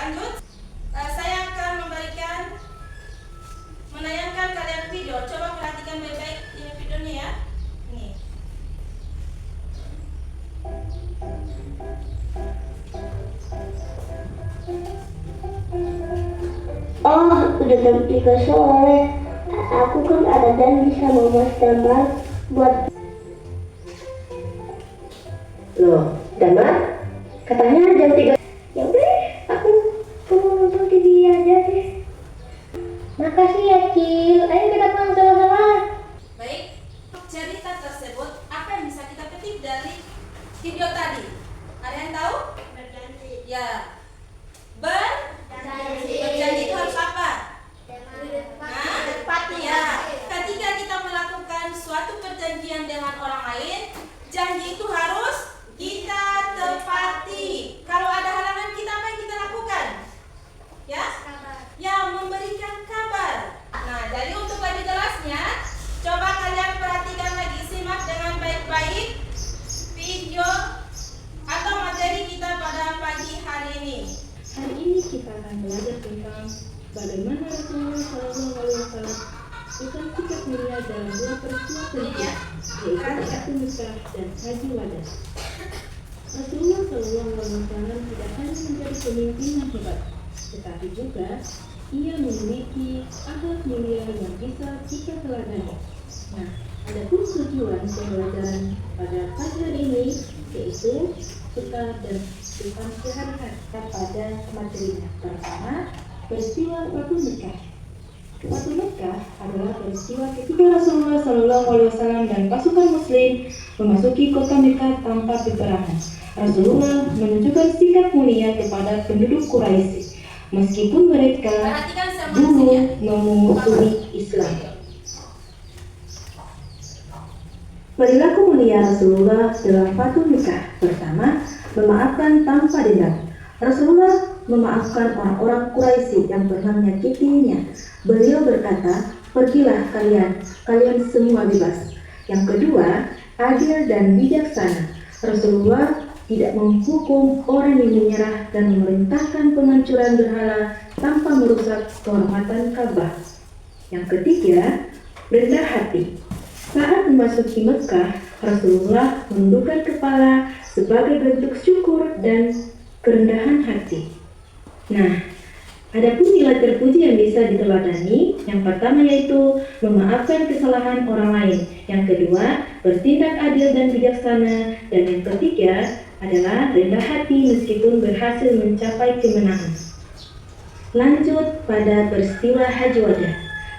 lanjut. Saya akan menayangkan kalian video. Coba perhatikan baik-baik ini videonya ya. Ini. Oh, udah jam 3 sore. Aku kan ada dan bisa memas gambar buat. Loh, Damar? Katanya jam 3. Ya udah, aku mau nonton TV aja deh. Makasih ya, Cil. Ayo kita pulang sama-sama. Baik, cerita tersebut apa yang bisa kita petik dari video tadi? Ada yang tahu? Berjanji. Ya. Berjanji itu harus apa? Ya, ketika kita melakukan suatu perjanjian dengan orang lain, janji itu harus kita tepati. Kalau ada halangan kita, apa yang kita lakukan? Ya, memberikan kabar. Nah, jadi untuk lebih jelasnya, coba kalian perhatikan lagi, simak dengan baik-baik video atau materi kita pada pagi hari ini. Hari ini kita akan belajar tentang bagaimana Rasulullah SAW bukan sikap mulia dalam dua peristiwa penting, yaitu Fathu Mekah dan Haji Wada. Rasulullah SAW tidak hanya menjadi pemimpin yang hebat, tetapi juga ia memiliki akhlak mulia yang bisa kita teladani. Nah, ada pun tujuan pembelajaran pada pagi hari ini, yaitu suka dan bukan sehari-hari pada materinya. Pertama, peristiwa Fathu Mekah. Fathu Mekah adalah peristiwa ketika Rasulullah SAW dan pasukan Muslim memasuki kota Mekah tanpa peperangan. Rasulullah menunjukkan sikap mulia kepada penduduk Quraisy, meskipun mereka dulu memusuhi Islam. Perilaku mulia Rasulullah dalam Fathu Mekah. Pertama, memaafkan tanpa dendam. Rasulullah memaafkan orang-orang Quraisy yang pernah menyakitinya. Beliau berkata, "Pergilah kalian semua bebas." Yang kedua, adil dan bijaksana. Rasulullah tidak menghukum orang yang menyerah dan memerintahkan penghancuran berhala tanpa merusak kehormatan Ka'bah. Yang ketiga, rendah hati. Saat memasuki Mekah, Rasulullah menundukkan kepala sebagai bentuk syukur dan kerendahan hati. Nah, ada pun nilai terpuji yang bisa diteladani. Yang pertama yaitu memaafkan kesalahan orang lain. Yang kedua, bertindak adil dan bijaksana. Dan yang ketiga adalah rendah hati meskipun berhasil mencapai kemenangan. Lanjut pada peristiwa Haji Wada.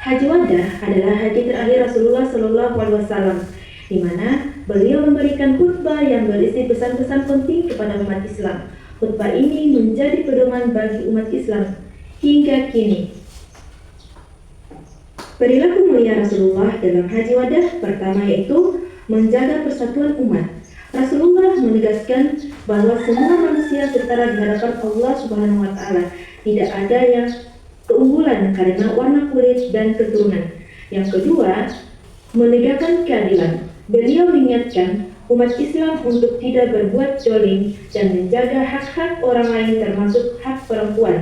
Haji Wada adalah haji terakhir Rasulullah SAW, di mana beliau memberikan khutbah yang berisi pesan-pesan penting kepada umat Islam. Khutbah ini menjadi pedoman bagi umat Islam hingga kini. Perilaku mulia Rasulullah dalam Haji Wada pertama yaitu menjaga persatuan umat. Rasulullah menegaskan bahwa semua manusia setara di hadapan Allah Subhanahu wa Ta'ala. Tidak ada yang keunggulan karena warna kulit dan keturunan. Yang kedua, menegakkan keadilan. Beliau mengingatkan umat Islam untuk tidak berbuat zalim dan menjaga hak-hak orang lain termasuk hak perempuan.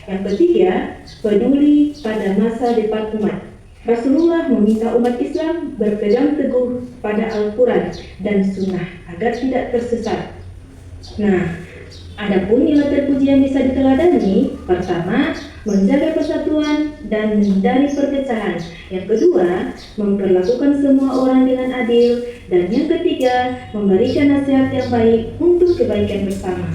Yang ketiga, peduli pada masa depan umat. Rasulullah meminta umat Islam berpegang teguh pada Al-Quran dan Sunnah agar tidak tersesat. Nah, adapun nilai terpuji yang bisa diteladani, pertama, menjaga persatuan dan menghindari perpecahan. Yang kedua, memperlakukan semua orang dengan adil. Dan yang ketiga, memberikan nasihat yang baik untuk kebaikan bersama.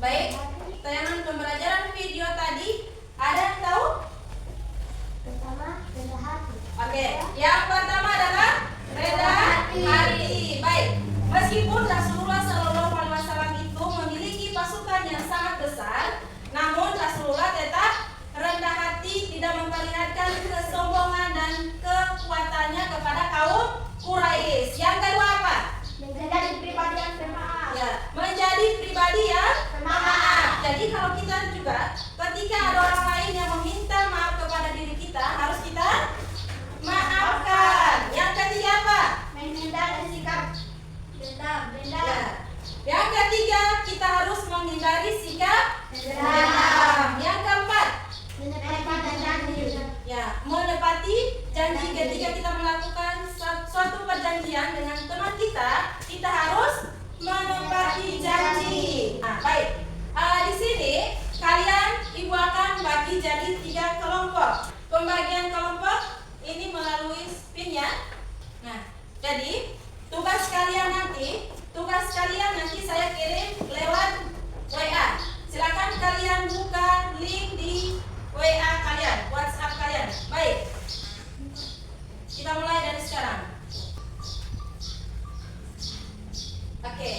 Baik, tayangan pembelajaran video tadi ada yang tahu? Pertama, rendah hati. Oke, yang pertama adalah rendah hati. Baik, meskipun Rasulullah SAW itu memiliki pasukan yang sangat besar, namun Rasulullah tetap rendah hati, tidak memperlihatkan kesombongan dan kekuatannya kepada kaum Quraisy. Yang kedua apa? Menjadi pribadi yang bermaaf. Ya, menjadi pribadi yang pembagian kelompok ini melalui spin ya. Nah, jadi tugas kalian nanti saya kirim lewat WA. Silakan kalian buka link di WA kalian, WhatsApp kalian. Baik, kita mulai dari sekarang. Oke,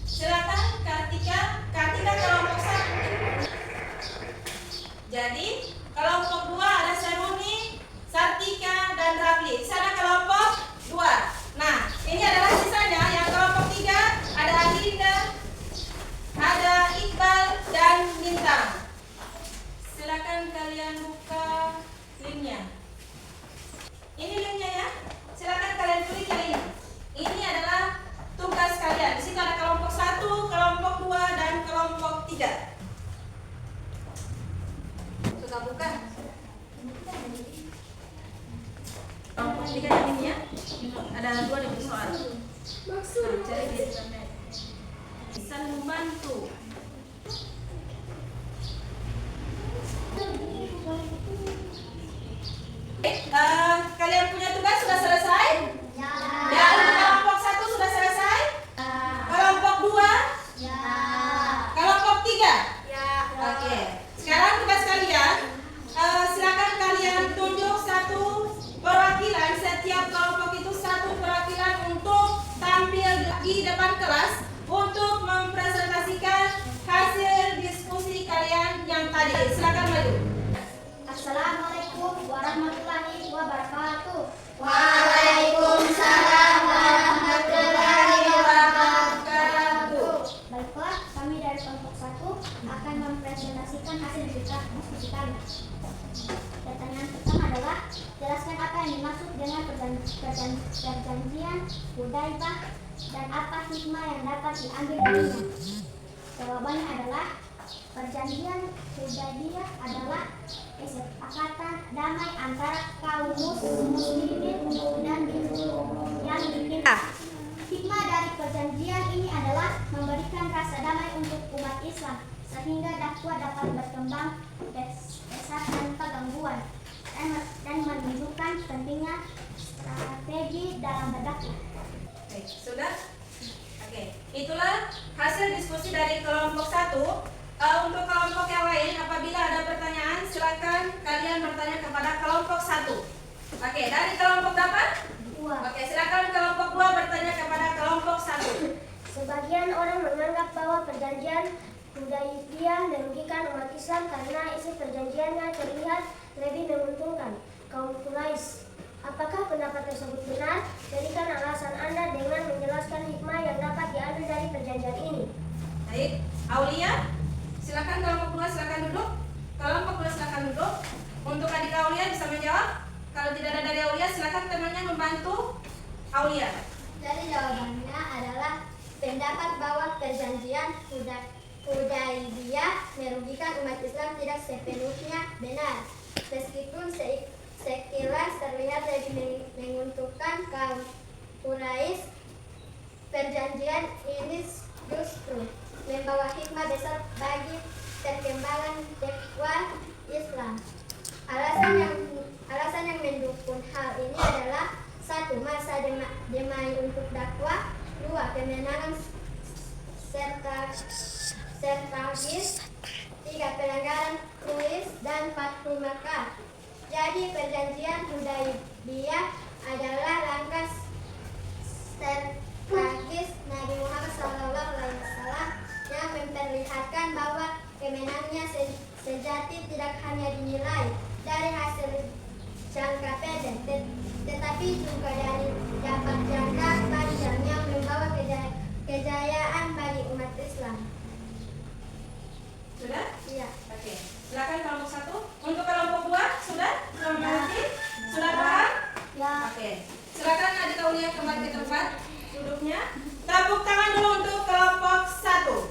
silakan Kartika kelompok 1. Jadi kelompok 2 ada Seruni, Sartika, dan Rafli. Di sana kelompok 2. Nah, ini adalah sisanya. Yang kelompok 3 ada Adinda, ada Iqbal, dan Bintang. Silakan kalian buka linknya. Ini linknya ya. Silakan kalian klik yang ini. Ini adalah tugas kalian. Di situ ada kelompok 1, kelompok 2, dan kelompok 3. Suka buka? Kelompok 3 yang ini ya. Ada 2 dari soal. Nah, cari di internet. Bisa membantu. Kalian punya tugas sudah selesai? Ya. Kelompok 1 sudah selesai? Kelompok 2? Ya. Kelompok 3? Ya. Oke. Sekarang tugas kalian, silakan kalian tunjuk satu perwakilan. Setiap kelompok itu satu perwakilan untuk tampil di depan kelas untuk mempresentasikan hasil diskusi kalian yang tadi. Silakan maju. Assalamualaikum warahmatullahi wabarakatuh. Waalaikumsalam warahmatullahi wabarakatuh. Baiklah, kami dari kelompok 1 akan mempresentasikan hasil diskusi kami. Pertanyaan pertama adalah, jelaskan apa yang dimaksud dengan perjanjian Hudaibah dan apa hikmah yang dapat diambil darinya. Jawabannya adalah, perjanjian Hudaibah adalah kesepakatan damai antara kaum muslimin dan yang dipimpin. Hikmah dari perjanjian ini adalah memberikan rasa damai untuk umat Islam sehingga dakwah dapat berkembang pesat tanpa gangguan dan menunjukkan pentingnya strategi dalam berdakwah. Oke, sudah? Oke, itulah hasil diskusi dari kelompok 1. Untuk kelompok yang lain, apabila ada pertanyaan, silakan kalian bertanya kepada kelompok 1. Oke, dari kelompok berapa? 2. Oke, silakan kelompok 2 bertanya kepada kelompok 1. Sebagian orang menganggap bahwa perjanjian Hudaibiyah merugikan umat Islam karena isi perjanjiannya terlihat lebih menguntungkan kaum Quraisy. Apakah pendapat tersebut benar? Berikan alasan Anda dengan menjelaskan hikmah yang dapat diambil dari perjanjian ini. Baik, Aulia, silakan kelompok 2 silakan duduk. Kelompok 2 silakan duduk. Untuk adik Aulia bisa menjawab. Kalau tidak ada dari Aulia, silakan temannya membantu Aulia. Jadi jawabannya adalah pendapat bahwa perjanjian Hudaibiyah merugikan umat Islam tidak sepenuhnya benar. Meskipun sekilas terlihat lebih menguntungkan kaum Quraisy, perjanjian ini justru membawa hikmah besar bagi perkembangan dakwah Islam. Alasan yang mendukung hal ini adalah: 1. Masa damai untuk dakwah, 2. Kemenangan strategis, 3. Pelanggaran Quraisy, dan 4. Makkah. Jadi perjanjian Hudaibiyah adalah langkah strategis Nabi Muhammad SAW yang memperlihatkan bahwa kemenangannya sejati tidak hanya dinilai dari hasil jangka pendek, tetapi juga dari dampak jangka panjang yang membawa kejayaan bagi umat Islam. Sudah? Iya. Oke, silakan kelompok 1. Untuk kelompok 2 sudah? Sudah mengerti? Sudah paham? Ya. Oke, silakan adik Aulia kembali ke tempat duduknya. Tepuk tangan dulu untuk kelompok 1.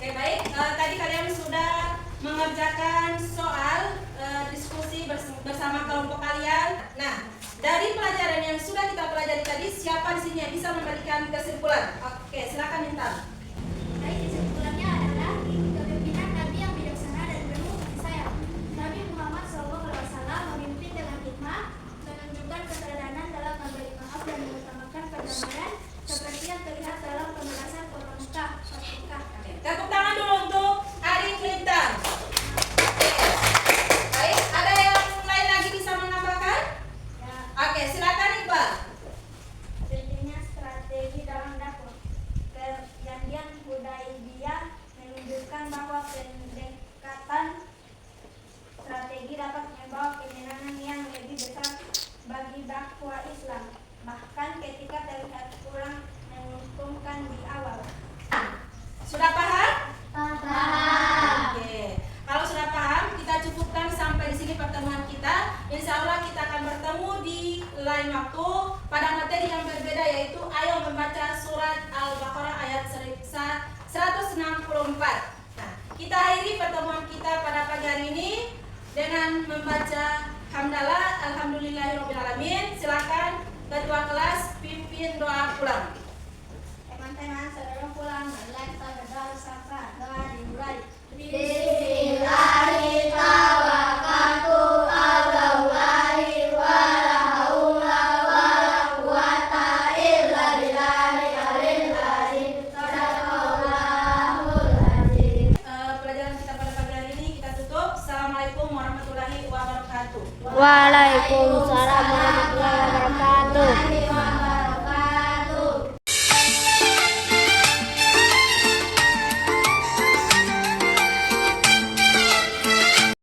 Oke, baik. Tadi kalian sudah mengerjakan soal diskusi bersama kelompok kalian. Nah, dari pelajaran yang sudah kita pelajari tadi, siapa di sini yang bisa memberikan kesimpulan? Oke, silakan Intan. Baik, kesimpulannya adalah kepemimpinan Nabi yang bijaksana dan penuh kasih sayang. Nabi pendekatan strategi dapat membawa kemenangan yang lebih besar bagi dakwah Islam, bahkan ketika terlihat kurang menguntungkan di awal. Sudah paham? Paham. Oke. Kalau sudah paham, kita cukupkan sampai di sini pertemuan kita. Insya Allah kita akan bertemu di lain waktu pada materi yang berbeda, yaitu ayo membaca surat Al-Baqarah ayat 164. Nah, kita akhiri pertemuan kita pada pagi hari ini dengan membaca hamdalah alhamdulillahirobbilalamin. Silakan ketua kelas pimpin doa pulang. Teman-teman sebelum pulang, marilah kita berdoa bersama. Doa dimulai. Bismillahirrahmanirrahim. Allahu la haula wala quwata illa billahil aliyil azim. Sadaqallahul azim. Pelajaran kita pada pagi hari ini kita tutup. Assalamualaikum warahmatullahi wabarakatuh. Waalaikumsalam warahmatullahi wabarakatuh.